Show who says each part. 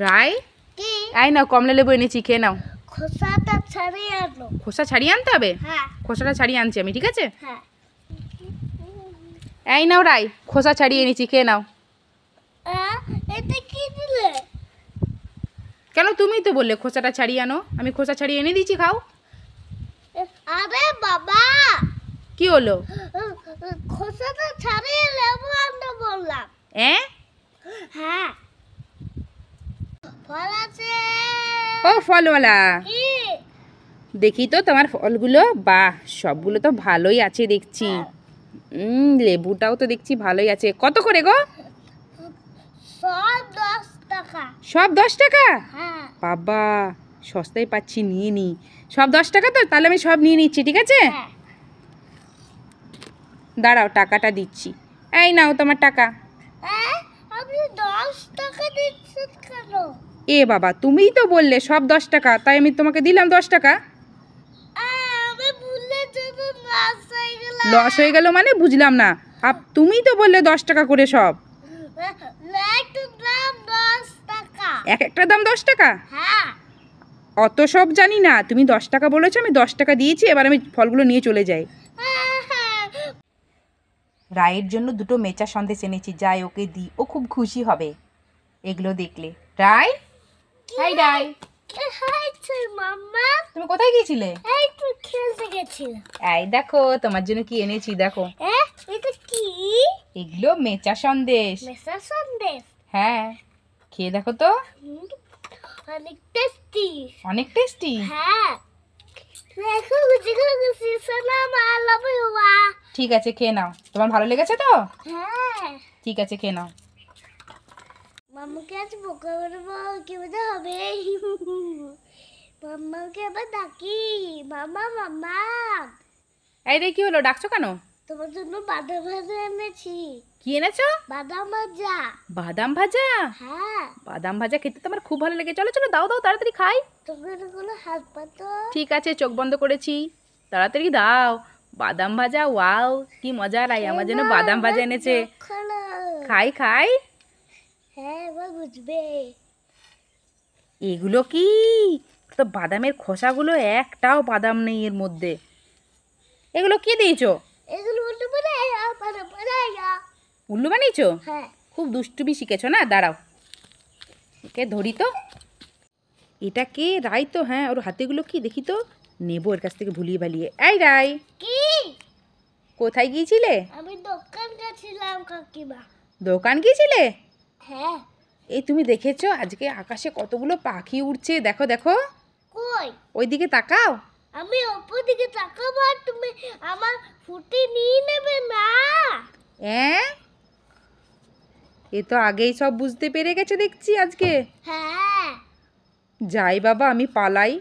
Speaker 1: রাই
Speaker 2: কি
Speaker 1: এই নাও কমলা লেবু এনেছি, খেয়ে নাও।
Speaker 2: খোসাটা ছাড়িয়ে আনো।
Speaker 1: খোসা ছাড়িয়ে আনতে হবে?
Speaker 2: হ্যাঁ
Speaker 1: খোসাটা ছাড়িয়ে আনছি আমি, ঠিক আছে।
Speaker 2: হ্যাঁ।
Speaker 1: এই নাও রাই, খোসা ছাড়িয়ে এনেছি, খেয়ে নাও।
Speaker 2: এটা কি দিলে?
Speaker 1: কেন, তুমিই তো বললে খোসাটা ছাড়িয়ে আনো, আমি খোসা ছাড়িয়ে এনে দিয়েছি, খাও।
Speaker 2: আরে বাবা,
Speaker 1: কি হলো?
Speaker 2: খোসাটা ছাড়িয়ে লেবু আনতে বললাম। হ্যাঁ ফল আছে।
Speaker 1: ও ফলওয়ালা,
Speaker 2: কি
Speaker 1: দেখি তো তোমার ফলগুলো। বাহ, সবগুলো তো ভালোই আছে দেখছি। লেবুটাও তো দেখছি ভালোই আছে। কত করে গো?
Speaker 2: সব 10 টাকা।
Speaker 1: সব 10 টাকা?
Speaker 2: হ্যাঁ
Speaker 1: বাবা, সস্তায় পাচ্ছি, নিয়ে নি। সব 10 টাকা তো, তাহলে আমি সব নিয়ে নিচ্ছি, ঠিক আছে।
Speaker 2: হ্যাঁ।
Speaker 1: দাঁড়াও, টাকাটা দিচ্ছি। এই নাও তোমার টাকা।
Speaker 2: আপনি 10 টাকা দিচ্ছেন কেন?
Speaker 1: এ বাবা, তুমিই তো বললে সব 10 টাকা, তাই আমি তোমাকে দিলাম 10 টাকা।
Speaker 2: আমি ভুলে যেন লস হয়ে গেলাম।
Speaker 1: লস হয়ে গেল মানে বুঝলাম না। তুমিই তো বললে 10 টাকা করে সব।
Speaker 2: একটা দাম 10 টাকা।
Speaker 1: এক একটা দাম 10 টাকা?
Speaker 2: হ্যাঁ
Speaker 1: অত সব জানি না, তুমি 10 টাকা বলেছো, আমি 10 টাকা দিয়েছি, এবার আমি ফলগুলো নিয়ে চলে যাই। রায়ের জন্য দুটো মেচা সন্দেশ এনেছি, যাই ওকে দিই, ও খুব খুশি হবে এগুলো দেখলে। রাই, হাই রাই,
Speaker 2: কি হয়েছে মাম্মা?
Speaker 1: তুমি কোথায় গিয়েছিলে?
Speaker 2: এই তো খেলতে গেছিলাম।
Speaker 1: এই দেখো তোমার জন্য কি এনেছি, দেখো।
Speaker 2: এটা কি?
Speaker 1: এগুলো মেচা সন্দেশ।
Speaker 2: মেসা সন্দেশ?
Speaker 1: হ্যাঁ, খেয়ে দেখো তো।
Speaker 2: অনেক টেস্টি।
Speaker 1: অনেক টেস্টি?
Speaker 2: হ্যাঁ দেখো গুছি সোনা মালা বুয়া।
Speaker 1: ঠিক আছে, খেয়ে নাও। তোমার ভালো লেগেছে তো?
Speaker 2: হ্যাঁ
Speaker 1: ঠিক আছে, খেয়ে নাও।
Speaker 2: মাম্মাকে আজ বোকা বানাবো, কি মজা হবে। মাম্মাকে আবার ডাকি, মাম্মা মাম্মা।
Speaker 1: এই রে, কি হলো, ডাকছো কেন?
Speaker 2: তোমার জন্য বাদাম ভাজা এনেছি।
Speaker 1: কি এনেছো?
Speaker 2: বাদাম ভাজা।
Speaker 1: বাদাম ভাজা?
Speaker 2: হ্যাঁ
Speaker 1: বাদাম ভাজা খেতে তোমার খুব ভালো লাগে। চলো চলো, দাও দাও, তাড়াতাড়ি খাই।
Speaker 2: তোমার কোনো হাত পাতো।
Speaker 1: ঠিক আছে, চোখ বন্ধ করেছি, তাড়াতাড়ি দাও। বাদাম ভাজা, ওয়াও কি মজা। রাই আমার জন্য বাদাম ভাজা এনেছে। খাই খাই।
Speaker 2: হ্যাঁ এবার বুঝবে।
Speaker 1: এগুলো কি? তো বাদামের খোসাগুলো, একটাও বাদাম নেই এর মধ্যে। এগুলো কি দিয়েছো?
Speaker 2: এগুলো উল্টো বানাইয়া বানাইয়া।
Speaker 1: উল্লু বানিয়েছো?
Speaker 2: হ্যাঁ
Speaker 1: খুব দুষ্টুমি শিখেছো না, দাঁড়াও একে ধরি তো। এটা কে? রাই তো, হ্যাঁ, ওর হাতেগুলো কি দেখি তো, নেবো এর কাছ থেকে ভুলিয়ে ভালিয়ে। এই রাই,
Speaker 2: কি?
Speaker 1: কোথায় গিয়েছিলে?
Speaker 2: আমি দোকান গেছিলাম কাকিমা।
Speaker 1: দোকান গিয়েছিলে?
Speaker 2: হ্যাঁ।
Speaker 1: এই তুমি দেখেছো আজকে আকাশে কতগুলো পাখি উড়ছে? দেখো দেখো,
Speaker 2: কই?
Speaker 1: ওইদিকে তাকাও।
Speaker 2: আমি ওপর দিকে তাকাবো আর তুমি আমার ফুটি নিয়ে নেবে না?
Speaker 1: এ তো আগেই সব বুঝতে পেরে গেছে দেখছি আজকে।
Speaker 2: হ্যাঁ।
Speaker 1: যাই বাবা, আমি পালাই।